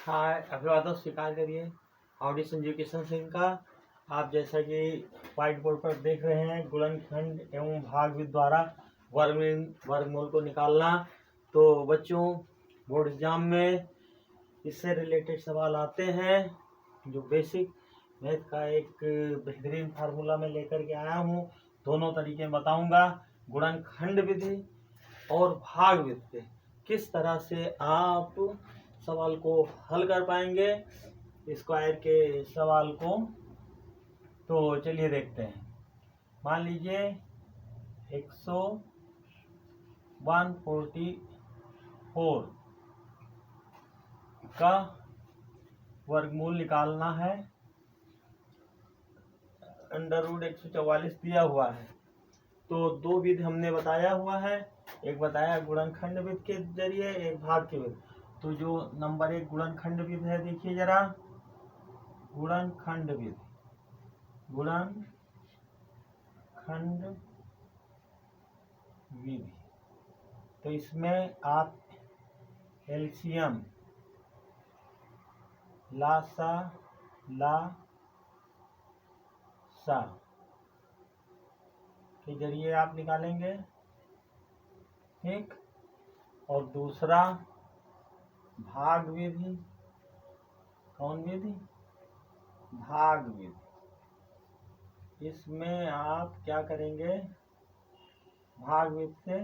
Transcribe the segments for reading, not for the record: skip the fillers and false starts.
हाय, अभिवादन स्वीकार करिए। हाउडी एजुकेशन सिंह का। आप जैसा कि व्हाइट बोर्ड पर देख रहे हैं, गुणनखंड एवं भागविद द्वारा वर्गमूल को निकालना। तो बच्चों, बोर्ड एग्जाम में इससे रिलेटेड सवाल आते हैं। जो बेसिक मैथ का एक बेहतरीन फार्मूला में लेकर के आया हूँ। दोनों तरीके बताऊंगा, गुणनखंड विधि और भाग विधि, किस तरह से आप सवाल को हल कर पाएंगे, स्क्वायर के सवाल को। तो चलिए देखते हैं। मान लीजिए 144 का वर्गमूल निकालना है। अंडर रूट 144 दिया हुआ है। तो दो विधि हमने बताया हुआ है, एक बताया गुणनखंड विधि के जरिए, एक भाग के विधि। तो जो नंबर 1 गुणनखंड विधि है, देखिए जरा, गुणनखंड विधि, गुणनखंड विधि। तो इसमें आप एलसीएम, लासा के जरिए आप निकालेंगे, ठीक। और दूसरा भाग विधि, कौन विधि? भाग विधि। इसमें आप क्या करेंगे? भाग विधि से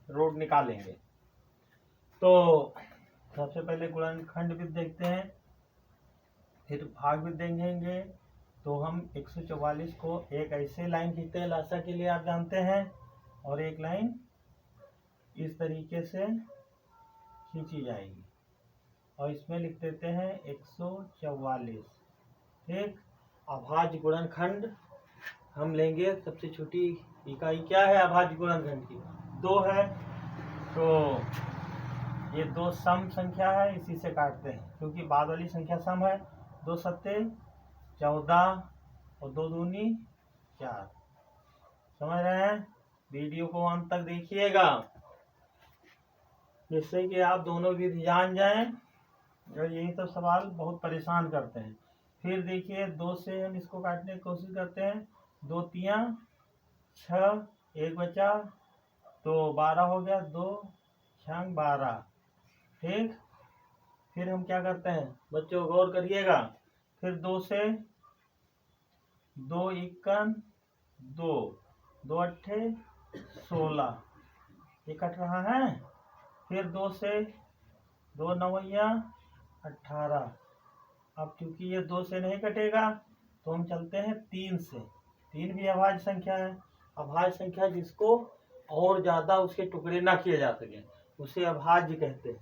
रूट निकालेंगे। तो सबसे पहले गुणनखंड विधि देखते हैं, फिर भाग विधि देखेंगे। तो हम 144 को एक ऐसे लाइन खींचते हैं, लासा के लिए आप जानते हैं, और एक लाइन इस तरीके से खींची जाएगी और इसमें लिख देते हैं 144, ठीक। अभाज्य गुणनखंड हम लेंगे। सबसे छोटी इकाई क्या है अभाज्य गुणनखंड की? 2 है। तो ये 2 सम संख्या है, इसी से काटते हैं, क्योंकि बाद वाली संख्या सम है। 2 सत्ते 14 और 2 दूनी 4। समझ रहे हैं? वीडियो को अंत तक देखिएगा, जिससे कि आप दोनों विधि जान जाएं। और यही तो सवाल बहुत परेशान करते हैं। फिर देखिए, 2 से हम इसको काटने की कोशिश करते हैं। 2 तियां 6, 1 बचा, तो 12 हो गया, 2 छंग 12, ठीक। फिर हम क्या करते हैं बच्चों, गौर करिएगा। फिर 2 से 2 इक्कन 2, 2 अट्ठे 16, ये कट रहा है। फिर 2 से 2 नवैया 18। अब क्योंकि ये 2 से नहीं कटेगा, तो हम चलते हैं 3 से। 3 भी अभाज्य संख्या है। अभाज्य संख्या जिसको और ज्यादा उसके टुकड़े ना किए जा सके, उसे अभाज्य कहते हैं।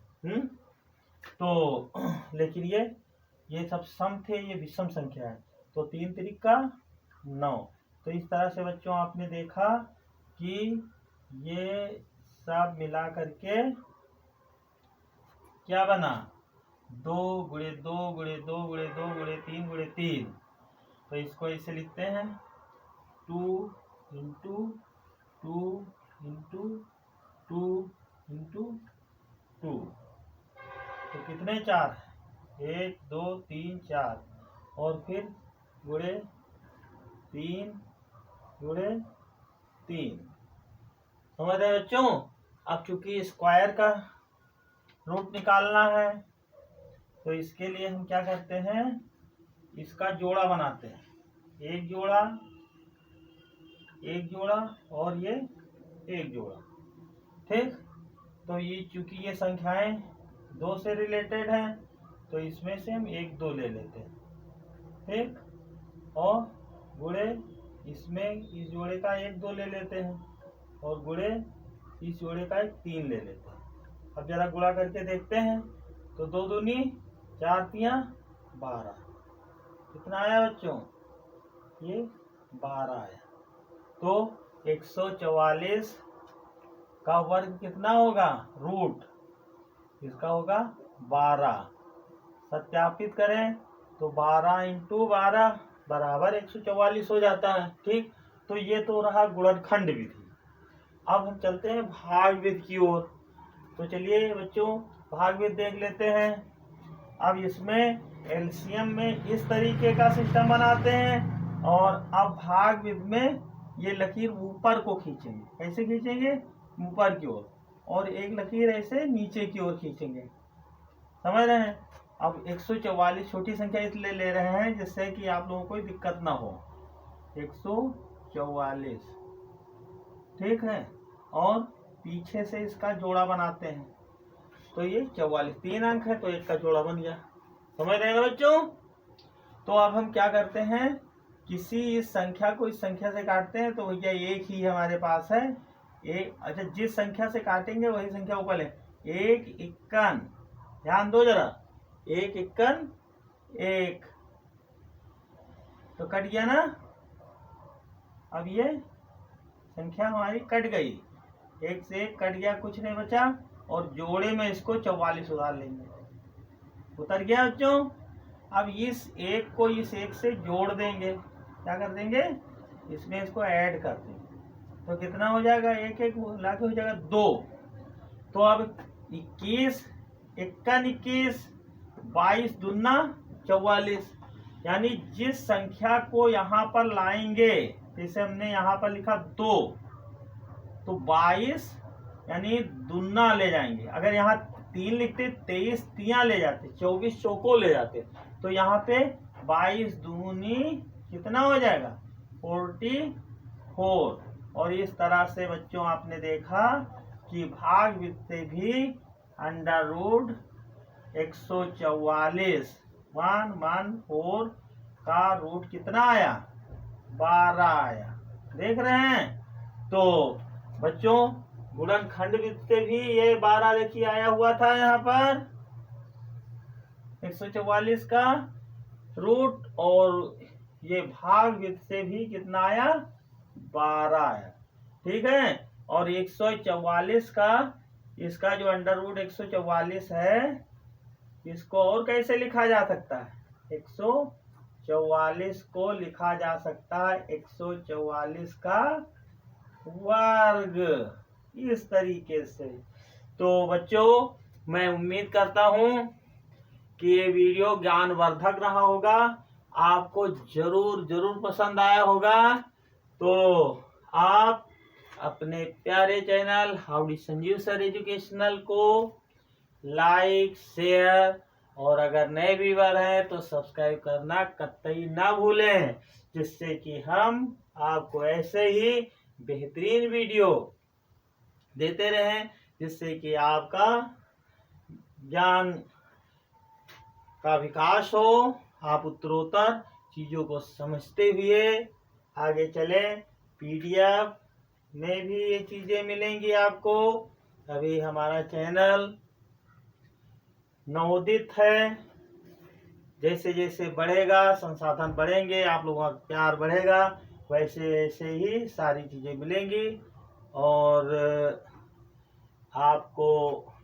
तो लेकिन ये सब सम थे, ये विषम संख्या है। तो 3 त्रिका 9। तो इस तरह से बच्चों आपने देखा कि ये सब मिला करके क्या बना? 2 गुणे 2 गुणे 2 गुणे 2 गुणे 3 गुणे 3। तो इसको ऐसे लिखते हैं 2 इंटू 2 इंटू 2 इंटू 2। तो कितने 4? 1 2 3 4। और फिर गुणे 3 गुणे 3। समझ रहे बच्चों? अब चूंकि स्क्वायर का रूट निकालना है, तो इसके लिए हम क्या करते हैं, इसका जोड़ा बनाते हैं। एक जोड़ा और ये एक जोड़ा, ठीक। तो ये चूंकि ये संख्याएं 2 से रिलेटेड हैं, तो इसमें से हम 1 2 ले लेते हैं, ठीक। और गुणे इसमें इस जोड़े का 1 2 ले लेते हैं, और गुणे इस जोड़े का 3 ले लेते हैं। अब जरा गुणा करके देखते हैं। तो 2 दूनी 4 तियां 12। कितना आया बच्चों? ये 12 आया। तो 144 का वर्ग कितना होगा? रूट इसका होगा 12। सत्यापित करें तो 12 इंटू 12 बराबर 144 हो जाता है, ठीक। तो ये तो रहा गुणनखंड विधि। अब हम चलते हैं भाग विधि की ओर। तो चलिए बच्चों भागविद देख लेते हैं। अब इसमें एलसीएम में इस तरीके का सिस्टम बनाते हैं और अब भागविद में ये लकीर ऊपर को खींचेंगे। कैसे खींचेंगे? ऊपर की ओर, और एक लकीर ऐसे नीचे की ओर खींचेंगे। समझ रहे हैं? अब 144 छोटी संख्या इसलिए ले रहे हैं जिससे कि आप लोगों को कोई दिक्कत ना हो। 144, ठीक है। और पीछे से इसका जोड़ा बनाते हैं, तो ये 44 3 अंक है तो एक का जोड़ा बन गया। समझ रहे हैं बच्चों? तो अब हम क्या करते हैं, किसी इस संख्या को इस संख्या से काटते हैं तो भैया एक ही हमारे पास है एक। अच्छा, जिस संख्या से काटेंगे वही संख्या ऊपर है। 1 इक्कन, ध्यान दो जरा, 1 इक्कन 1, तो कट गया ना। अब ये संख्या हमारी कट गई, 1 से 1 कट गया, कुछ नहीं बचा, और जोड़े में इसको 44 उतार लेंगे। उतर गया बच्चों। अब इस 1 को इस 1 से जोड़ देंगे। क्या कर देंगे? इसमें इसको ऐड कर देंगे, तो कितना हो जाएगा? 1 1 लाके हो जाएगा 2। तो अब 21 इक्कन 21, 22 दूना 44, यानी जिस संख्या को यहाँ पर लाएंगे, जैसे हमने यहाँ पर लिखा 2, तो 22 यानी दूना ले जाएंगे। अगर यहाँ 3 लिखते 23 तिया ले जाते, 24 चौको ले जाते, तो यहाँ पे 22 दूनी कितना हो जाएगा? 44। और इस तरह से बच्चों आपने देखा कि भागविद से भी अंडर रूट 144 114 का रूट कितना आया? 12 आया। देख रहे हैं? तो बच्चों गुणनखंड विद से भी ये 12 देखिए आया हुआ था यहाँ पर 144 का रूट, और ये भागविद से भी कितना आया? 12 आया। ठीक है। और 144 का, इसका जो अंडर रूट 144 है, इसको और कैसे लिखा जा सकता है? 144 को लिखा जा सकता है 144 का वर्ग, इस तरीके से। तो बच्चों मैं उम्मीद करता हूं कि ये वीडियो ज्ञानवर्धक रहा होगा, आपको जरूर जरूर पसंद आया होगा। तो आप अपने प्यारे channel howdy Sanjeev sir educational को लाइक, शेयर, और अगर नए व्यूअर हैं तो सब्सक्राइब करना कतई ना भूलें, जिससे कि हम आपको ऐसे ही बेहतरीन वीडियो देते रहें, जिससे कि आपका ज्ञान का विकास हो, आप उत्तरोत्तर चीज़ों को समझते हुए आगे चले। PDF में भी ये चीज़ें मिलेंगी आपको। अभी हमारा चैनल नवोदित है, जैसे जैसे बढ़ेगा, संसाधन बढ़ेंगे, आप लोगों का प्यार बढ़ेगा, वैसे वैसे ही सारी चीज़ें मिलेंगी। और आपको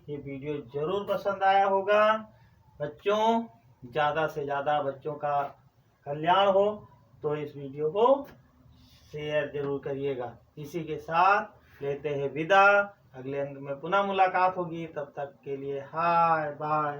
ये वीडियो जरूर पसंद आया होगा। बच्चों ज़्यादा से ज़्यादा बच्चों का कल्याण हो, तो इस वीडियो को शेयर जरूर करिएगा। इसी के साथ लेते हैं विदा। अगले अंक में पुनः मुलाकात होगी, तब तक के लिए हाय बाय।